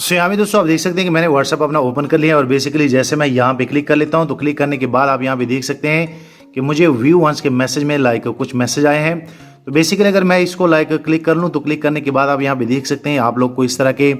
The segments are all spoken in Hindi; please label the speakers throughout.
Speaker 1: सो यहाँ पे दोस्तों आप देख सकते हैं कि मैंने व्हाट्सअप अपना ओपन कर लिया और बेसिकली जैसे मैं यहाँ पे क्लिक कर लेता हूँ तो क्लिक करने के बाद आप यहाँ पे देख सकते हैं कि मुझे व्यू वंस के मैसेज में लाइक कुछ मैसेज आए हैं। तो बेसिकली अगर मैं इसको लाइक क्लिक कर लूँ तो क्लिक करने के बाद आप यहाँ पे देख सकते हैं आप लोग को इस तरह के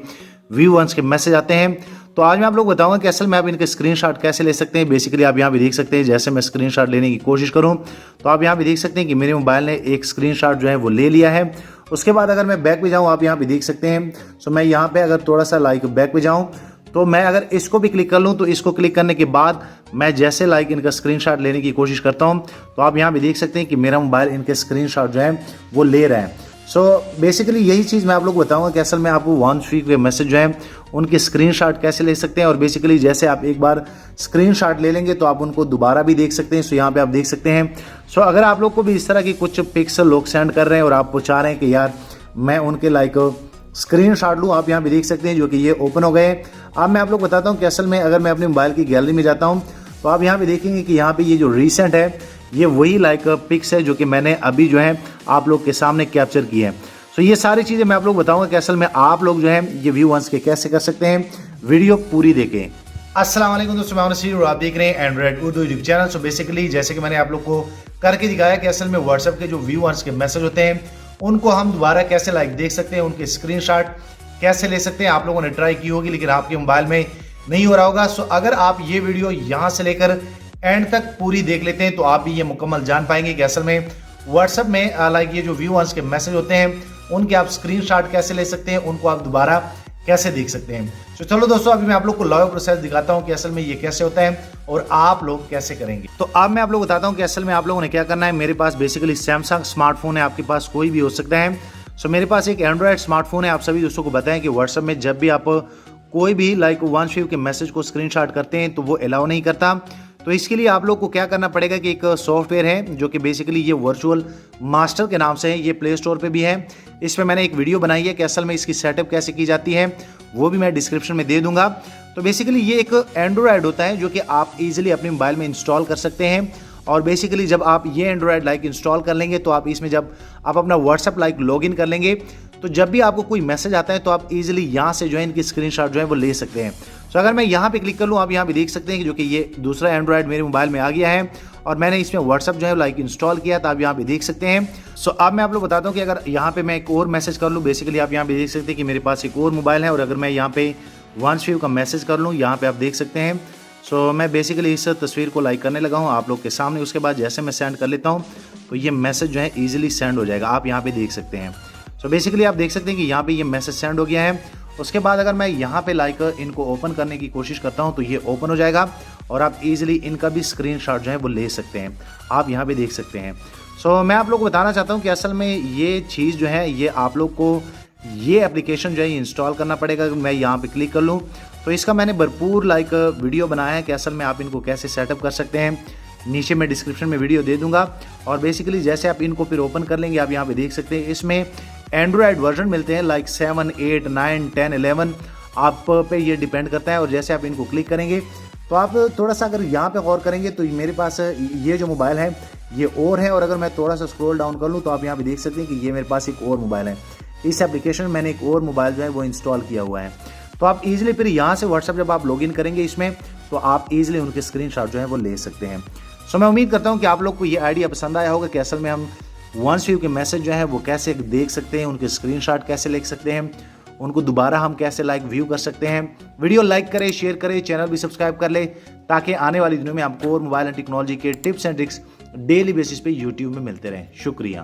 Speaker 1: व्यू वंस के मैसेज आते हैं। तो आज मैं आप लोग बताऊंगा कि असल में आप इनके स्क्रीनशॉट कैसे ले सकते हैं। बेसिकली आप यहाँ पे देख सकते हैं जैसे मैं स्क्रीनशॉट लेने की कोशिश करूँ तो आप यहाँ पे देख सकते हैं कि मेरे मोबाइल ने एक स्क्रीनशॉट जो है वो ले लिया है। उसके बाद अगर मैं बैक पे जाऊँ आप यहाँ पे देख सकते हैं। सो मैं यहाँ पे अगर थोड़ा सा लाइक बैक पे जाऊँ तो मैं अगर इसको भी क्लिक कर लूँ तो इसको क्लिक करने के बाद मैं जैसे लाइक इनका स्क्रीनशॉट लेने की कोशिश करता हूँ तो आप यहाँ पे देख सकते हैं कि मेरा मोबाइल इनके स्क्रीनशॉट जो है वो ले रहा है। सो बेसिकली यही चीज़ मैं आप लोग को बताऊंगा कि असल में आप वन स्वीप के मैसेज जो हैं उनके स्क्रीनशॉट कैसे ले सकते हैं। और बेसिकली जैसे आप एक बार स्क्रीनशॉट ले लेंगे तो आप उनको दोबारा भी देख सकते हैं। सो यहाँ पे आप देख सकते हैं। सो अगर आप लोग को भी इस तरह की कुछ पिक्स लोग सेंड कर रहे हैं और आप चाह रहे हैं कि यार मैं उनके लाइक स्क्रीनशॉट लूँ, आप यहाँ पे देख सकते हैं जो कि ये ओपन हो गए। अब मैं आप लोग बताता हूँ कि असल में अगर मैं अपने मोबाइल की गैलरी में जाता हूँ तो आप यहाँ पे देखेंगे कि यहाँ पे ये जो रिसेंट है ये वही लाइक पिक्स है जो कि मैंने अभी जो है आप लोग के सामने कैप्चर की है। तो ये सारी चीज़ें मैं आप लोग बताऊंगा कि असल में आप लोग जो है ये व्यू वंस के कैसे कर सकते हैं। वीडियो पूरी देखें। अस्सलाम वालेकुम दोस्तों, मैं नसीर और आप देख रहे हैं Android Urdu YouTube channel. So basically जैसे कि मैंने आप लोग को करके दिखाया कि असल में व्हाट्सएप के जो व्यू वंस के मैसेज होते हैं उनको हम दोबारा कैसे लाइक देख सकते हैं, उनके स्क्रीनशॉट कैसे ले सकते हैं। आप लोगों ने ट्राई की होगी लेकिन आपके मोबाइल में नहीं हो रहा होगा। सो अगर आप ये वीडियो यहाँ से लेकर एंड तक पूरी देख लेते हैं तो आप भी ये मुकम्मल जान पाएंगे कि असल में व्हाट्सएप में लाइक ये जो व्यू वंस के मैसेज होते हैं उनके आप स्क्रीनशॉट कैसे ले सकते हैं, उनको आप दोबारा कैसे देख सकते हैं। तो चलो दोस्तों अभी मैं आप लोग को लाइव प्रोसेस दिखाता हूं कि असल में ये कैसे होता है और आप लोग कैसे करेंगे। तो अब मैं आप लोग बताता हूं कि असल में आप लोगों ने क्या करना है। मेरे पास बेसिकली सैमसंग स्मार्टफोन है, आपके पास कोई भी हो सकता है। सो मेरे पास एक एंड्रॉयड स्मार्टफोन है। आप सभी दोस्तों को बताएं कि व्हाट्सएप में जब भी आप कोई भी लाइक वन स्वीप के मैसेज को स्क्रीनशॉट करते हैं तो वो अलाउ नहीं करता। तो इसके लिए आप लोग को क्या करना पड़ेगा कि एक सॉफ्टवेयर है जो कि बेसिकली ये वर्चुअल मास्टर के नाम से है, ये प्ले स्टोर पे भी है। इसमें मैंने एक वीडियो बनाई है कि असल में इसकी सेटअप कैसे की जाती है, वो भी मैं डिस्क्रिप्शन में दे दूंगा। तो बेसिकली ये एक एंड्रॉयड होता है जो कि आप इजीली अपने मोबाइल में इंस्टॉल कर सकते हैं। और बेसिकली जब आप ये एंड्रॉयड लाइक इंस्टॉल कर लेंगे तो आप इसमें जब आप अपना व्हाट्सएप लाइक लॉगिन कर लेंगे तो जब भी आपको कोई मैसेज आता है तो आप इजीली यहाँ से जो है इनकी स्क्रीनशॉट जो है वो ले सकते हैं। तो अगर मैं यहाँ पे क्लिक कर लूँ आप यहाँ पे देख सकते हैं कि जो कि ये दूसरा एंड्रॉयड मेरे मोबाइल में आ गया है और मैंने इसमें व्हाट्सएप जो है लाइक इंस्टॉल किया तो आप यहाँ पे देख सकते हैं। सो अब मैं आप लोग बताता हूँ कि अगर यहाँ पे मैं एक और मैसेज कर लूँ, बेसिकली आप यहाँ पे देख सकते हैं कि मेरे पास एक और मोबाइल है और अगर मैं यहाँ पे वन स्वीप का मैसेज कर लूँ यहाँ पे आप देख सकते हैं। सो मैं बेसिकली इस तस्वीर को लाइक करने लगा हूँ आप लोग के सामने। उसके बाद जैसे मैं सेंड कर लेता हूँ तो ये मैसेज जो है ईजिली सेंड हो जाएगा, आप यहाँ पे देख सकते हैं। सो बेसिकली आप देख सकते हैं कि यहाँ पे ये मैसेज सेंड हो गया है। उसके बाद अगर मैं यहाँ पे लाइक इनको ओपन करने की कोशिश करता हूँ तो ये ओपन हो जाएगा और आप इजीली इनका भी स्क्रीनशॉट जो है वो ले सकते हैं, आप यहाँ पे देख सकते हैं। सो मैं आप लोग को बताना चाहता हूँ कि असल में ये चीज़ जो है ये आप लोग को ये एप्लीकेशन जो है इंस्टॉल करना पड़ेगा। मैं यहाँ पे क्लिक कर लूँ तो इसका मैंने भरपूर लाइक वीडियो बनाया है कि असल में आप इनको कैसे सेटअप कर सकते हैं। नीचे मैं डिस्क्रिप्शन में वीडियो दे दूंगा। और बेसिकली जैसे आप इनको फिर ओपन कर लेंगे आप यहाँ पे देख सकते हैं इसमें एंड्रॉयड वर्जन मिलते हैं लाइक 7, 8, 9, 10, 11 आप पे ये डिपेंड करता है। और जैसे आप इनको क्लिक करेंगे तो आप थोड़ा सा अगर यहाँ पे गौर करेंगे तो मेरे पास ये जो मोबाइल है ये और है। और अगर मैं थोड़ा सा स्क्रॉल डाउन कर लूँ तो आप यहाँ पे देख सकते हैं कि ये मेरे पास एक और मोबाइल है। इस एप्लीकेशन में मैंने एक और मोबाइल जो है वो इंस्टॉल किया हुआ है। तो आप इजीली फिर यहाँ से व्हाट्सएप जब आप लॉगिन करेंगे इसमें तो आप इजीली उनके स्क्रीनशॉट जो है वो ले सकते हैं। सो मैं उम्मीद करता हूँ कि आप लोग को ये आइडिया पसंद आया होगा कि असल में हम वन स्वीप के मैसेज जो है वो कैसे देख सकते हैं, उनके स्क्रीनशॉट कैसे ले सकते हैं, उनको दोबारा हम कैसे लाइक व्यू कर सकते हैं। वीडियो लाइक करें, शेयर करें, चैनल भी सब्सक्राइब कर ले ताकि आने वाली दिनों में आपको और मोबाइल एंड टेक्नोलॉजी के tips and tricks daily basis पे यूट्यूब में मिलते रहें। शुक्रिया।